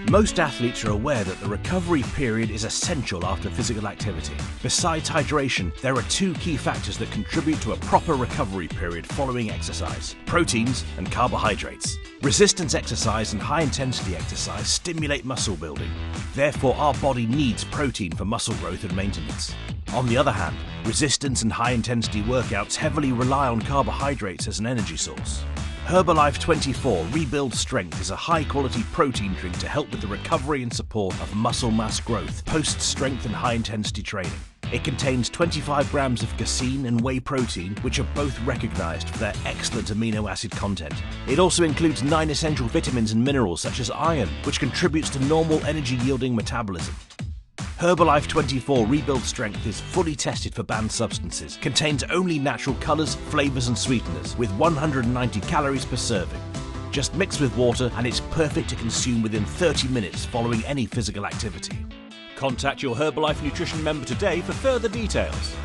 Most athletes are aware that the recovery period is essential after physical activity. Besides hydration, there are two key factors that contribute to a proper recovery period following exercise: proteins and carbohydrates. Resistance exercise and high-intensity exercise stimulate muscle building. Therefore, our body needs protein for muscle growth and maintenance. On the other hand, resistance and high-intensity workouts heavily rely on carbohydrates as an energy source. Herbalife24 Rebuild Strength is a high-quality protein drink to help with the recovery and support of muscle mass growth post-strength and high-intensity training. It contains 25 grams of casein and whey protein, which are both recognized for their excellent amino acid content. It also includes 9 essential vitamins and minerals such as iron, which contributes to normal energy-yielding metabolism. Herbalife24 Rebuild Strength is fully tested for banned substances, contains only natural colours, flavours and sweeteners, with 190 calories per serving. Just mix with water and it's perfect to consume within 30 minutes following any physical activity. Contact your Herbalife Nutrition member today for further details.